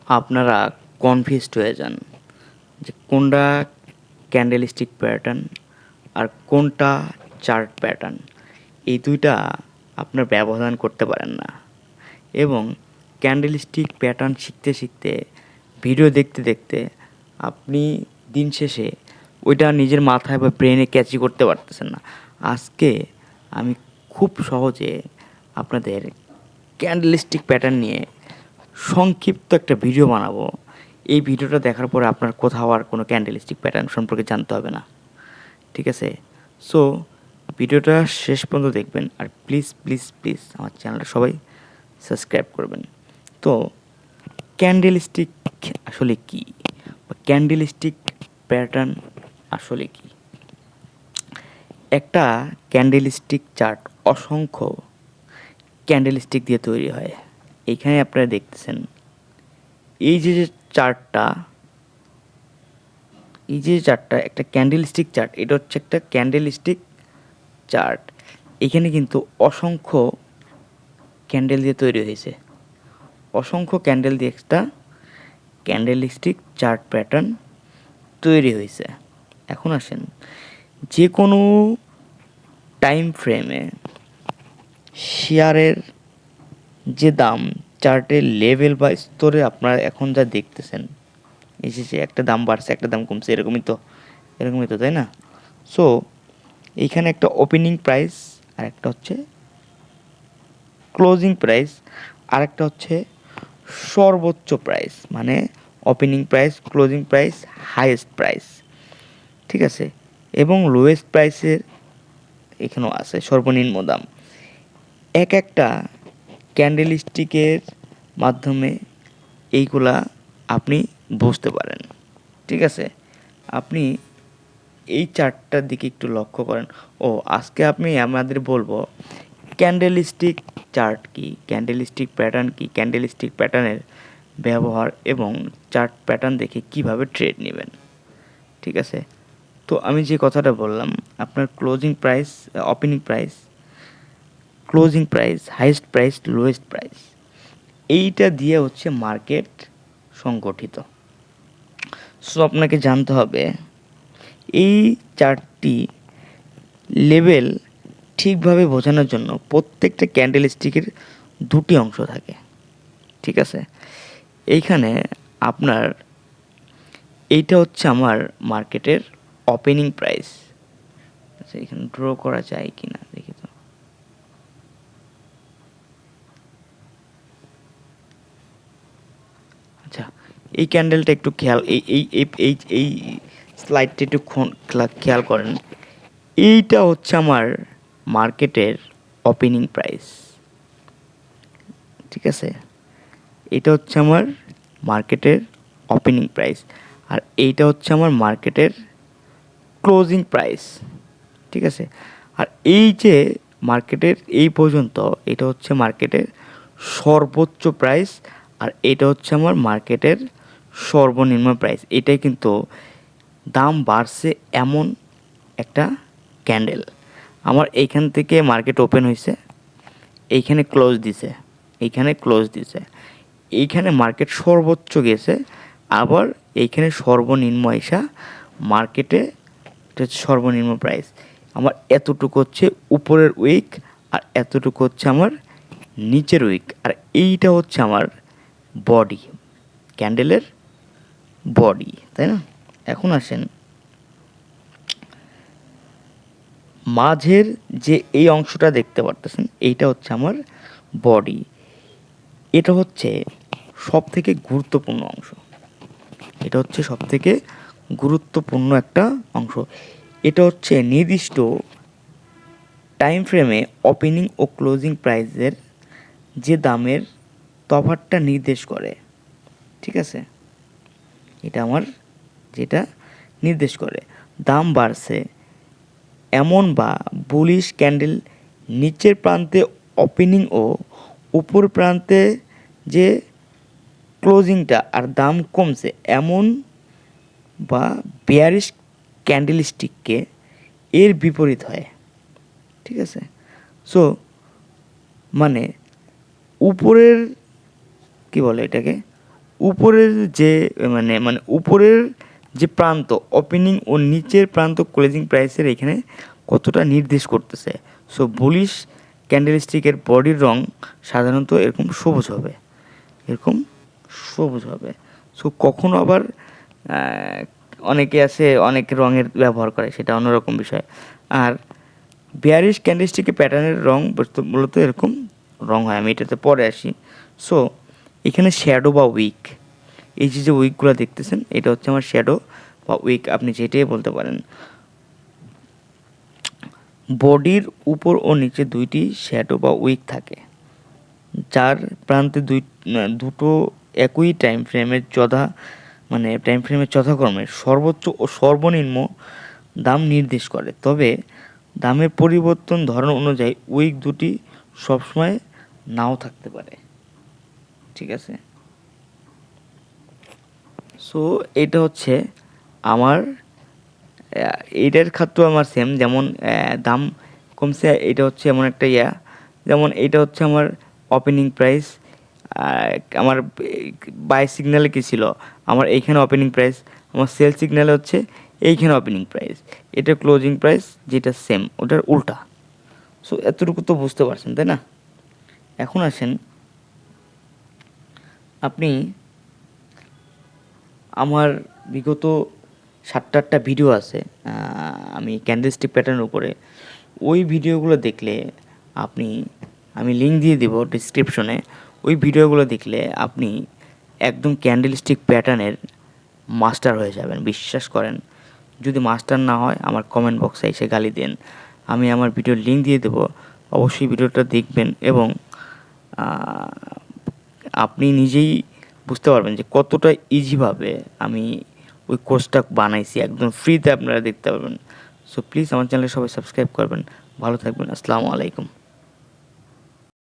আপনারা কনফিউজড হয়ে যান যে কোনটা ক্যান্ডেলস্টিক প্যাটার্ন আর কোনটা চার্ট প্যাটার্ন। এই দুইটা আপনার ব্যবধান করতে পারেন না, এবং ক্যান্ডেলস্টিক প্যাটার্ন শিখতে শিখতে, ভিডিও দেখতে দেখতে আপনি দিন শেষে ওইটা নিজের মাথায় বা ব্রেনে ক্যাচই করতে পারতেছেন না। আজকে আমি খুব সহজে আপনাদের ক্যান্ডেলস্টিক প্যাটার্ন নিয়ে সংক্ষিপ্ত একটা ভিডিও বানাবো। এই ভিডিওটা দেখার পরে আপনার কোথাও আর কোনো ক্যান্ডেলস্টিক প্যাটার্ন সম্পর্কে জানতে হবে না, ঠিক আছে? সো ভিডিওটা শেষ পর্যন্ত দেখবেন, আর প্লিজ প্লিজ প্লিজ আমার চ্যানেলটা সবাই সাবস্ক্রাইব করবেন। তো ক্যান্ডেলস্টিক আসলে কি, বা ক্যান্ডেলস্টিক প্যাটার্ন আসলে কি? একটা ক্যান্ডেলস্টিক চার্ট অসংখ্য ক্যান্ডেলস্টিক দিয়ে তৈরি হয়। এইখানে আপনারা দেখতেছেন এই যে চার্টটা, একটা ক্যান্ডেলস্টিক চার্ট। এটা হচ্ছে একটা ক্যান্ডেলস্টিক চার্ট। এখানে কিন্তু অসংখ্য ক্যান্ডেল দিয়ে তৈরি হয়েছে, অসংখ্য ক্যান্ডেল দিয়ে একটা ক্যান্ডেলস্টিক চার্ট প্যাটার্ন তৈরি হয়েছে। এখন আসেন, যে কোনো টাইম ফ্রেমে শেয়ারের যে দাম চার্টের লেভেল বা স্তরে আপনারা এখন যা দেখতেছেন, এসেছে একটা দাম বাড়ছে একটা দাম কমছে, এরকমই তো, তাই না? সো এইখানে একটা ওপেনিং প্রাইস, আর একটা হচ্ছে ক্লোজিং প্রাইস, আর একটা হচ্ছে সর্বোচ্চ প্রাইস, মানে opening price, closing price, highest price, ঠিক আছে? এবং লোয়েস্ট প্রাইসের এখানেও আছে সর্বনিম্ন দাম। এক একটা ক্যান্ডেলস্টিকের মাধ্যমে এইগুলা আপনি বুঝতে পারেন, ঠিক আছে? আপনি এই চার্টটার দিকে একটু লক্ষ্য করেন। ও আজকে আমাদের বলবো ক্যান্ডেলস্টিক চার্ট কি, ক্যান্ডেলস্টিক প্যাটার্ন কি, ক্যান্ডেলস্টিক প্যাটার্নের ব্যবহার, এবং চার্ট প্যাটার্ন দেখে কিভাবে ট্রেড নেবেন, ঠিক আছে? তো আমি যে কথাটা বললাম, আপনার closing price, opening price, closing price, highest price, lowest price, এইটা দিয়ে হচ্ছে মার্কেট সংগঠিত। সো আপনাকে জানতে হবে এই চার্টটি লেভেল ঠিকভাবে বোঝানোর জন্য প্রত্যেকটা ক্যান্ডেলস্টিকের দুটি অংশ থাকে, ঠিক আছে? এইখানে আপনার এইটা হচ্ছে আমার মার্কেটের ওপেনিং প্রাইস। আচ্ছা, এখানে ড্র করা যায় কি না দেখি তো। আচ্ছা, এই ক্যান্ডেলটা একটু খেয়াল, এই এই এই এই এই স্লাইডটা একটু খেয়াল করেন। এইটা হচ্ছে আমার মার্কেটের ওপেনিং প্রাইস, ঠিক আছে? এটা হচ্ছে আমার মার্কেটের ওপেনিং প্রাইস, আর এইটা হচ্ছে আমার মার্কেটের ক্লোজিং প্রাইস, ঠিক আছে? আর এই যে মার্কেটের এই পর্যন্ত, এটা হচ্ছে মার্কেটের সর্বোচ্চ প্রাইস, আর এটা হচ্ছে আমার মার্কেটের সর্বনিম্ন প্রাইস। এটাই কিন্তু দাম বাড়ছে এমন একটা ক্যান্ডেল। আমার এইখান থেকে মার্কেট ওপেন হয়েছে, এইখানে ক্লোজ দিছে, এইখানে ক্লোজ দিছে, এইখানে মার্কেট সর্বোচ্চ গেছে, আবার এইখানে সর্বনিম্ন এসা মার্কেটে, এটা হচ্ছে সর্বনিম্ন প্রাইস। আমার এতটুকু হচ্ছে উপরের উইক, আর এতটুকু হচ্ছে আমার নিচের উইক, আর এইটা হচ্ছে আমার বডি, ক্যান্ডেলের বডি, তাই না? এখন আসেন, মাঝের যে এই অংশটা দেখতে পারতেছেন, এইটা হচ্ছে আমার বডি। এটা হচ্ছে সব থেকে গুরুত্বপূর্ণ অংশ, এটা হচ্ছে সব থেকে গুরুত্বপূর্ণ একটা অংশ। এটা হচ্ছে নির্দিষ্ট টাইম ফ্রেমে ওপেনিং ও ক্লোজিং প্রাইসের যে দামের তফাৎটা নির্দেশ করে, ঠিক আছে? এটা আমার যেটা নির্দেশ করে দাম বাড়ছে এমন বা বুলিশ ক্যান্ডেল নিচের প্রান্তে ওপেনিং ও উপর প্রান্তে যে ক্লোজিংটা আর দাম কমছে এমন বা বেয়ারিশ ক্যান্ডেলস্টিককে এর বিপরীত হয়, ঠিক আছে? সো মানে উপরের কি বলে এটাকে, উপরের যে মানে উপরের যে প্রান্ত ওপেনিং ও নিচের প্রান্ত ক্লোজিং প্রাইসের এখানে কতটা নির্দেশ করতেছে। সো বুলিশ ক্যান্ডেলস্টিকের বডির রং সাধারণত এরকম সবুজ হবে, এরকম সবুজ হবে। সো কখনো আবার অনেকে আছে অনেক রঙের ব্যবহার করে, সেটা অন্যরকম বিষয়। আর বেয়ারিশ ক্যান্ডেলস্টিকের প্যাটার্নের রং মূলত এরকম রং হয়, আমি এটাতে পরে আসি। সো এখানে শ্যাডো বা উইক, এই যে উইকগুলো দেখতেছেন এটা হচ্ছে আমার শ্যাডো বা উইক, আপনি যেটাই বলতে পারেন। বডির উপর ও নিচে দুইটি শ্যাডো বা উইক থাকে, যার প্রান্তে দুটো একই টাইম ফ্রেমের যথাক্রমে সর্বোচ্চ ও সর্বনিম্ন দাম নির্দেশ করে। তবে দামের পরিবর্তন ধরন অনুযায়ী উইক দুটি সবসময় নাও থাকতে পারে। ঠিক আছে, সো এটা হচ্ছে আমার এইটার খাদ্য আমার সেম, যেমন দাম কমছে, এটা হচ্ছে এমন একটা যেমন এইটা হচ্ছে আমার ওপেনিং প্রাইস, আমার বাই সিগন্যালে কী ছিল, আমার এইখানে ওপেনিং প্রাইস, আমার সেল সিগন্যালে হচ্ছে এইখানে ওপেনিং প্রাইস, এটা ক্লোজিং প্রাইস যেটা সেম ওটার উল্টা। সো এতটুকু তো বুঝতে পারছেন, তাই না? এখন আসেন, আপনি আমার বিগত 7-8টা ভিডিও আছে আমি ক্যান্ডেলস্টিক প্যাটার্নের উপরে, ওই ভিডিওগুলো দেখলে আমি লিঙ্ক দিয়ে দেবো ডিসক্রিপশনে। ওই ভিডিওগুলো দেখলে আপনি একদম ক্যান্ডেলস্টিক প্যাটার্নের মাস্টার হয়ে যাবেন, বিশ্বাস করেন। যদি মাস্টার না হয় আমার কমেন্ট বক্সে এসে গালি দেন, আমি আমার ভিডিওর লিঙ্ক দিয়ে দেবো, অবশ্যই ভিডিওটা দেখবেন এবং আপনি নিজেই বুঝতে পারবেন যে কতটা ইজিভাবে আমি ওই কোর্সটা বানাইছি, একদম ফ্রিতে আপনারা দেখতে পারবেন। সো প্লিজ আমার চ্যানেলে সবাই সাবস্ক্রাইব করবেন। ভালো থাকবেন, আসসালামু আলাইকুম।